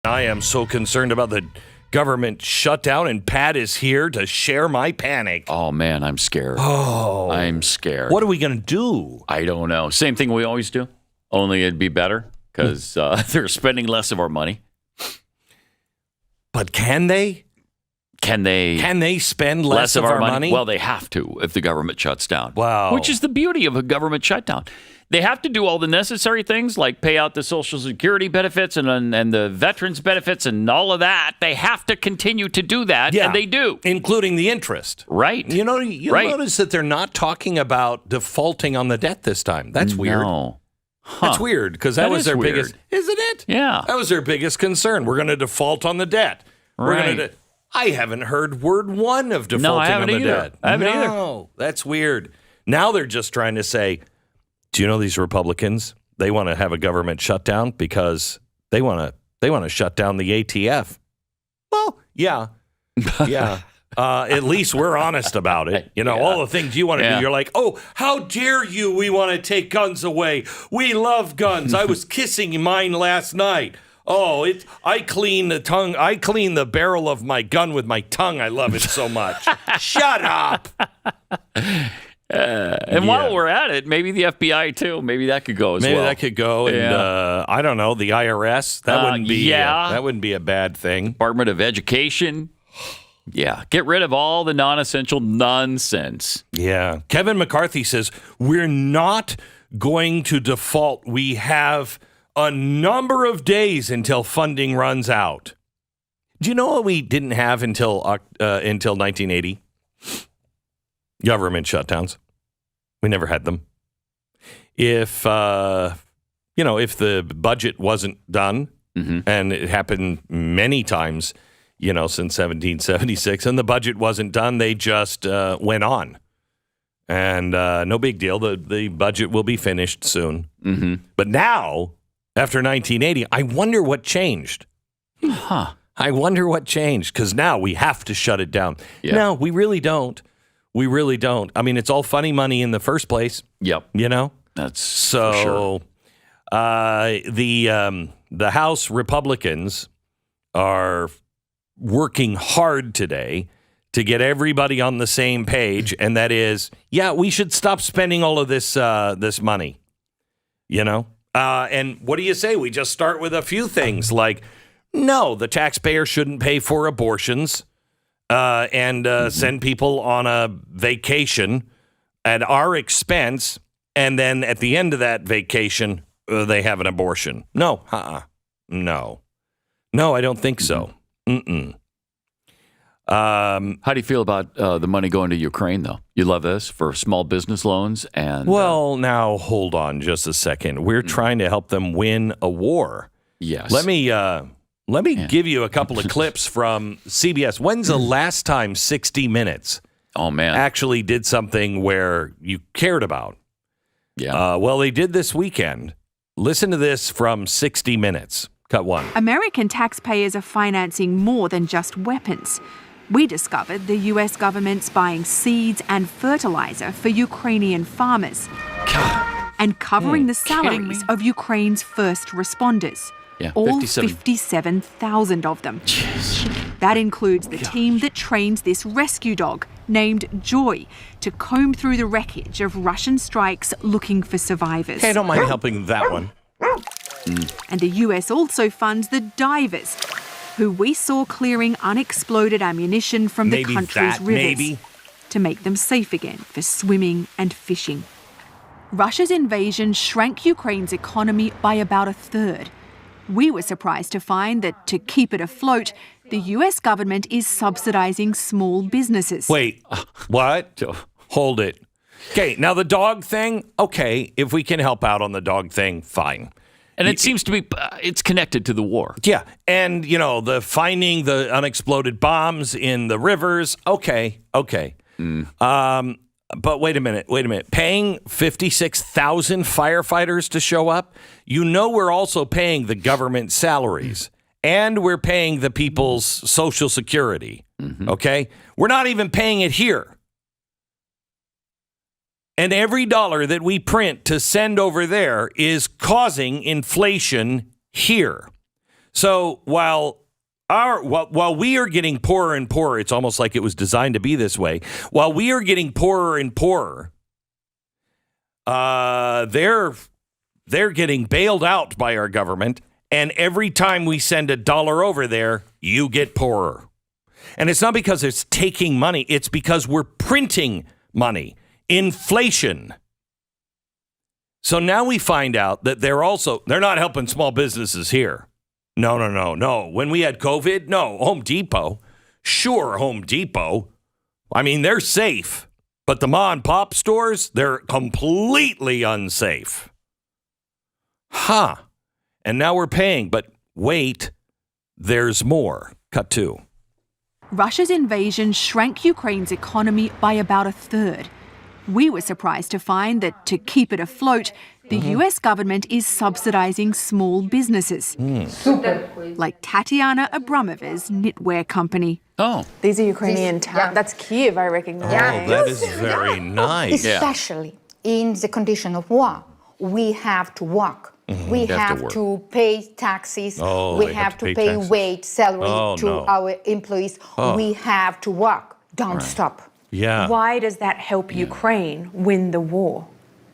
I am so concerned about the government shutdown, and Pat is here to share my panic. Oh, man, I'm scared. Oh. I'm scared. What are we going to do? I don't know. Same thing we always do, only it'd be better because they're spending less of our money. But can they? Can they spend less of our money? Well, they have to if the government shuts down. Wow. Which is the beauty of a government shutdown. They have to do all the necessary things like pay out the Social Security benefits and the veterans benefits and all of that. They have to continue to do that, and they do. Including the interest. Right. You'll notice that they're not talking about defaulting on the debt this time. That's weird. No. That's weird because that was their biggest, isn't it? Yeah. That was their biggest concern. We're going to default on the debt. Right. I haven't heard word one of defaulting on the debt. I haven't either. No, that's weird. Now they're just trying to say, do you know these Republicans? They want to have a government shutdown because they want to shut down the ATF. Well, yeah. At least we're honest about it. You know, all the things you want to do. You're like, oh, how dare you? We want to take guns away. We love guns. I was kissing mine last night. Oh, I clean the barrel of my gun with my tongue. I love it so much. Shut up. And while we're at it, maybe the FBI too. Maybe that could go as well. Maybe that could go. And I don't know, the IRS. That wouldn't be a bad thing. Department of Education. Yeah, get rid of all the non-essential nonsense. Yeah. Kevin McCarthy says, we're not going to default. We have a number of days until funding runs out. Do you know what we didn't have until 1980? Government shutdowns. We never had them. If the budget wasn't done, and it happened many times, since 1776, and the budget wasn't done, they just went on. And no big deal. The budget will be finished soon. Mm-hmm. But now, after 1980, I wonder what changed. I wonder what changed, because now we have to shut it down. Yeah. No, we really don't. We really don't. I mean, it's all funny money in the first place. Yep. That's so. For sure. The House Republicans are working hard today to get everybody on the same page, and that is, we should stop spending all of this money. And what do you say? We just start with a few things like, no, the taxpayer shouldn't pay for abortions. And send people on a vacation at our expense, and then at the end of that vacation, they have an abortion. No, no, I don't think so. How do you feel about the money going to Ukraine, though? You love this for small business loans and. Well, now hold on just a second. We're trying to help them win a war. Yes. Let me give you a couple of clips from CBS. When's the last time 60 Minutes actually did something where you cared about? Yeah. Well, they did this weekend. Listen to this from 60 Minutes. Cut one. American taxpayers are financing more than just weapons. We discovered the U.S. government's buying seeds and fertilizer for Ukrainian farmers and covering the salaries of Ukraine's first responders. Yeah, all 57,000 of them. Jeez. That includes the team that trains this rescue dog, named Joy, to comb through the wreckage of Russian strikes looking for survivors. Hey, I don't mind helping that one. And the US also funds the divers, who we saw clearing unexploded ammunition from the country's rivers to make them safe again for swimming and fishing. Russia's invasion shrank Ukraine's economy by about a third. We were surprised to find that to keep it afloat, the US government is subsidizing small businesses. Wait, what? Hold it. Okay, now the dog thing, okay, if we can help out on the dog thing, fine. And it seems to be, it's connected to the war. Yeah, and, the finding the unexploded bombs in the rivers, okay. But wait a minute. Paying 56,000 firefighters to show up? We're also paying the government salaries, and we're paying the people's Social Security, okay? We're not even paying it here. And every dollar that we print to send over there is causing inflation here. So while we are getting poorer and poorer, it's almost like it was designed to be this way. While we are getting poorer and poorer, they're getting bailed out by our government. And every time we send $1 over there, you get poorer. And it's not because it's taking money. It's because we're printing money. Inflation. So now we find out that they're not helping small businesses here. No. When we had COVID, no. Home Depot. Sure, Home Depot. I mean, they're safe. But the mom and pop stores, they're completely unsafe. Huh. And now we're paying. But wait, there's more. Cut 2. Russia's invasion shrank Ukraine's economy by about a third. We were surprised to find that to keep it afloat, the US government is subsidizing small businesses. Like Tatiana Abramova's knitwear company. Oh. These are Ukrainian towns. That's Kiev, I recognize. Oh, that is very nice. Especially in the condition of war, we have to work. We have to pay taxes. We have to pay wage, salary to our employees. We have to work. Don't stop. Yeah. Why does that help Ukraine win the war?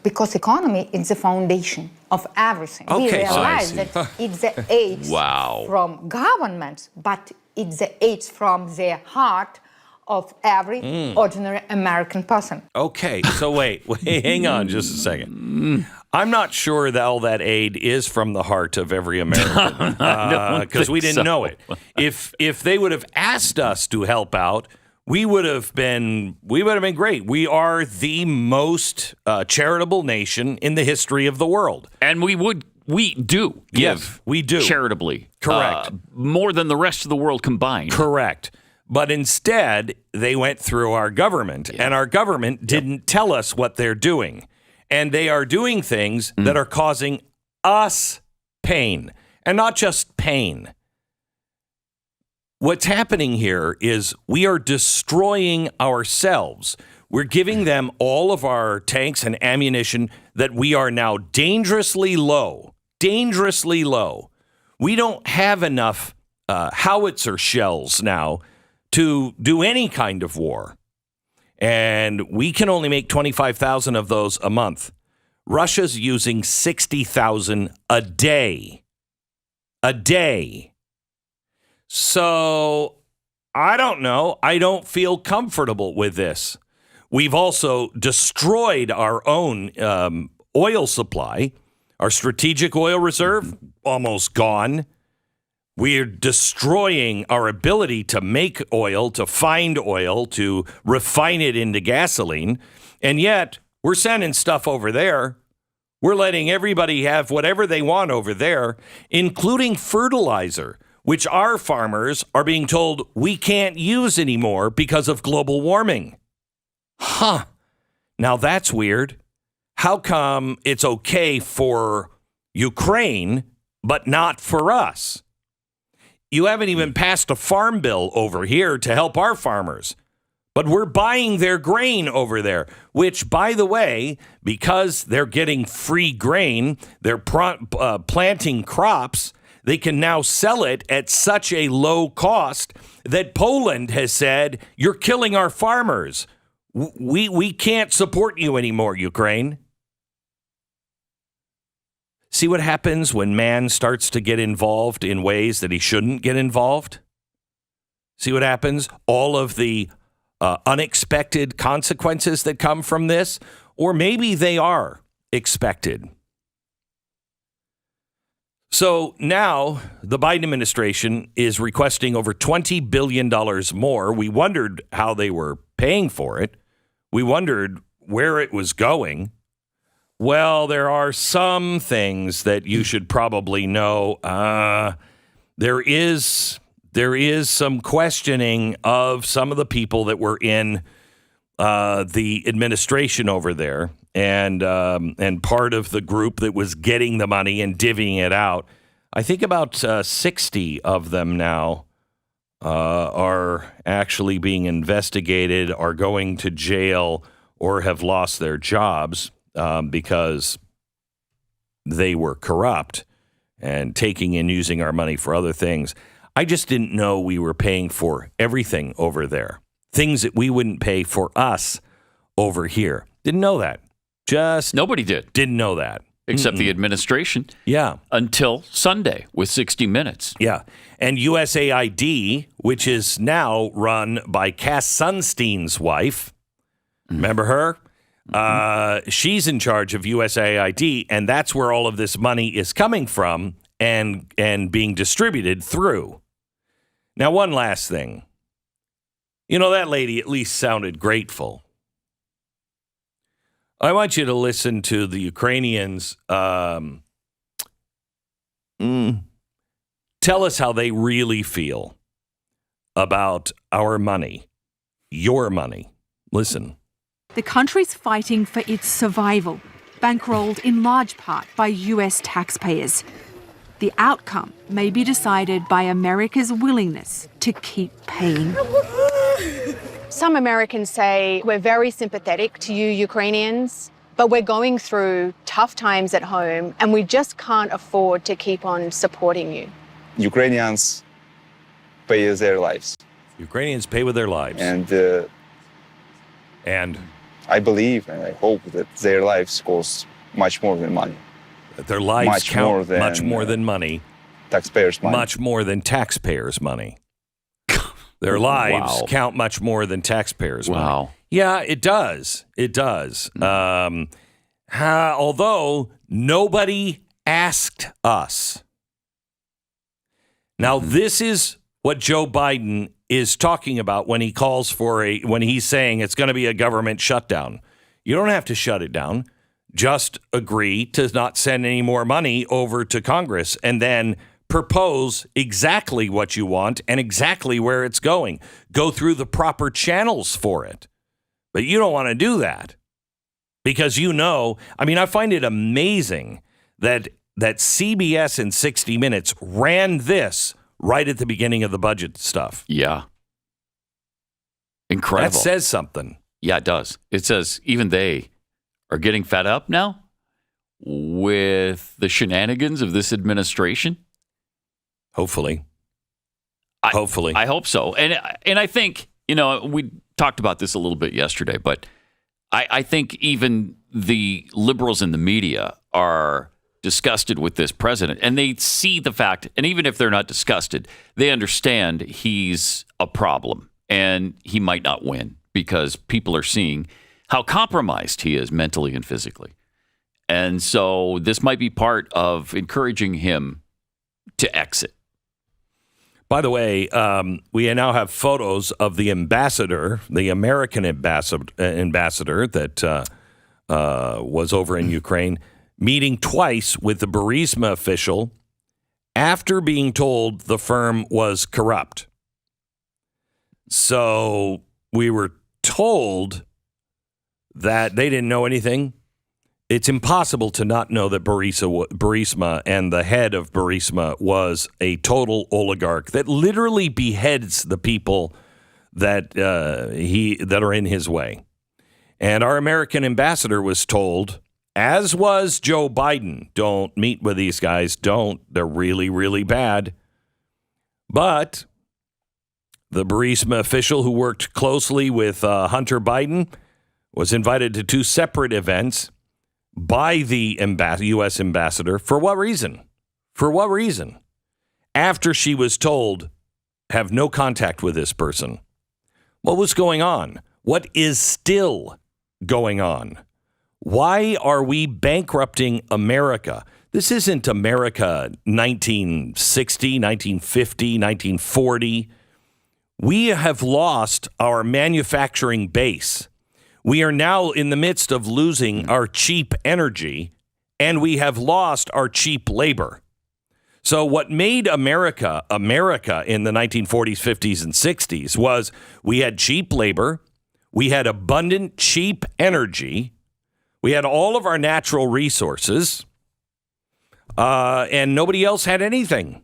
Because economy is the foundation of everything. We realize that it's the aid from governments, but it's the aid from the heart of every ordinary American person. Okay, so wait, hang on just a second. I'm not sure that all that aid is from the heart of every American because we didn't know it. If they would have asked us to help out, we would have been great. We are the most charitable nation in the history of the world, and we do give charitably, correct, more than the rest of the world combined, correct. But instead, they went through our government, and our government didn't tell us what they're doing. And they are doing things that are causing us pain, and not just pain. What's happening here is we are destroying ourselves. We're giving them all of our tanks and ammunition that we are now dangerously low. We don't have enough howitzer shells now to do any kind of war. And we can only make 25,000 of those a month. Russia's using 60,000 a day. So I don't know. I don't feel comfortable with this. We've also destroyed our own oil supply. Our strategic oil reserve, almost gone. We're destroying our ability to make oil, to find oil, to refine it into gasoline. And yet, we're sending stuff over there. We're letting everybody have whatever they want over there, including fertilizer, which our farmers are being told we can't use anymore because of global warming. Huh. Now that's weird. How come it's okay for Ukraine, but not for us? You haven't even passed a farm bill over here to help our farmers. But we're buying their grain over there, which, by the way, because they're getting free grain, they're planting crops, they can now sell it at such a low cost that Poland has said, you're killing our farmers. We can't support you anymore, Ukraine. See what happens when man starts to get involved in ways that he shouldn't get involved? See what happens? All of the unexpected consequences that come from this, or maybe they are expected. So now the Biden administration is requesting over $20 billion more. We wondered how they were paying for it. We wondered where it was going. Well, there are some things that you should probably know. There is some questioning of some of the people that were in the administration over there, and part of the group that was getting the money and divvying it out. I think about 60 of them now are actually being investigated, are going to jail, or have lost their jobs because they were corrupt. and taking and using our money for other things. I just didn't know we were paying for everything over there. Things that we wouldn't pay for us over here. Didn't know that. Nobody didn't know that. Except the administration. Yeah. Until Sunday with 60 Minutes. Yeah. And USAID, which is now run by Cass Sunstein's wife. Remember her? She's in charge of USAID, and that's where all of this money is coming from and being distributed through. Now, one last thing. You know, that lady at least sounded grateful. I want you to listen to the Ukrainians tell us how they really feel about our money, your money. Listen. The country's fighting for its survival, bankrolled in large part by US taxpayers. The outcome may be decided by America's willingness to keep paying. Some Americans say we're very sympathetic to you Ukrainians, but we're going through tough times at home and we just can't afford to keep on supporting you. Ukrainians pay with their lives. Ukrainians pay with their lives. And I believe and I hope that their lives cost much more than money. That their lives count much more than money. Taxpayers' money. Much more than taxpayers' money. Their lives count much more than taxpayers' money. Wow. Yeah, it does. It does. Although nobody asked us. Now, this is what Joe Biden is talking about when he calls for when he's saying it's going to be a government shutdown. You don't have to shut it down. Just agree to not send any more money over to Congress and then propose exactly what you want and exactly where it's going. Go through the proper channels for it. But you don't want to do that because I find it amazing that CBS and 60 Minutes ran this right at the beginning of the budget stuff. Yeah. Incredible. That says something. Yeah, it does. It says even they are getting fed up now with the shenanigans of this administration. Hopefully. I hope so. And I think, we talked about this a little bit yesterday, but I think even the liberals in the media are disgusted with this president, and they see the fact, and even if they're not disgusted, they understand he's a problem and he might not win because people are seeing how compromised he is mentally and physically. And so this might be part of encouraging him to exit. By the way, we now have photos of the ambassador, the American ambassador that was over in Ukraine, meeting twice with the Burisma official after being told the firm was corrupt. So we were told that they didn't know anything. It's impossible to not know that Burisma and the head of Burisma was a total oligarch that literally beheads the people that are in his way. And our American ambassador was told, as was Joe Biden, don't meet with these guys. Don't. They're really, really bad. But the Burisma official who worked closely with Hunter Biden was invited to two separate events by the U.S. ambassador. For what reason? After she was told, have no contact with this person. What was going on? What is still going on? Why are we bankrupting America? This isn't America 1960, 1950, 1940. We have lost our manufacturing base. We are now in the midst of losing our cheap energy, and we have lost our cheap labor. So what made America in the 1940s, 50s, and 60s was we had cheap labor, we had abundant, cheap energy, we had all of our natural resources, and nobody else had anything.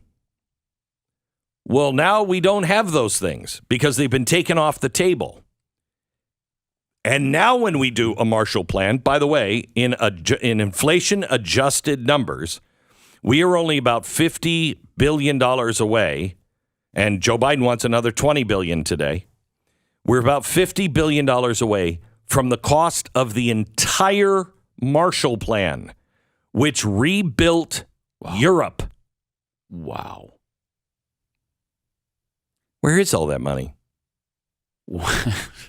Well, now we don't have those things because they've been taken off the table. And now when we do a Marshall Plan, by the way, in inflation-adjusted numbers, We are only about $50 billion away, and Joe Biden wants another $20 billion today. We're about $50 billion away from the cost of the entire Marshall Plan, which rebuilt Europe. Wow. Where is all that money?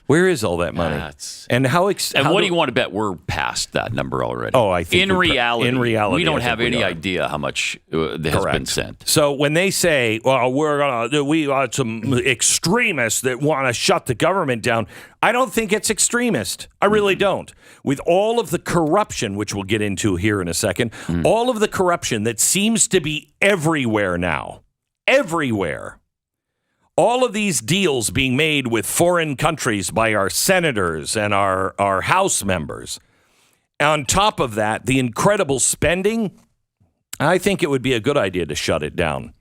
Where is all that money? And what do you want to bet we're past that number already? Oh, I think in reality, we don't have any are. idea how much has been sent. So when they say, "Well, we got some extremists that want to shut the government down," I don't think it's extremist. I really don't. With all of the corruption, which we'll get into here in a second, all of the corruption that seems to be everywhere now, everywhere. All of these deals being made with foreign countries by our senators and our House members. On top of that, the incredible spending, I think it would be a good idea to shut it down.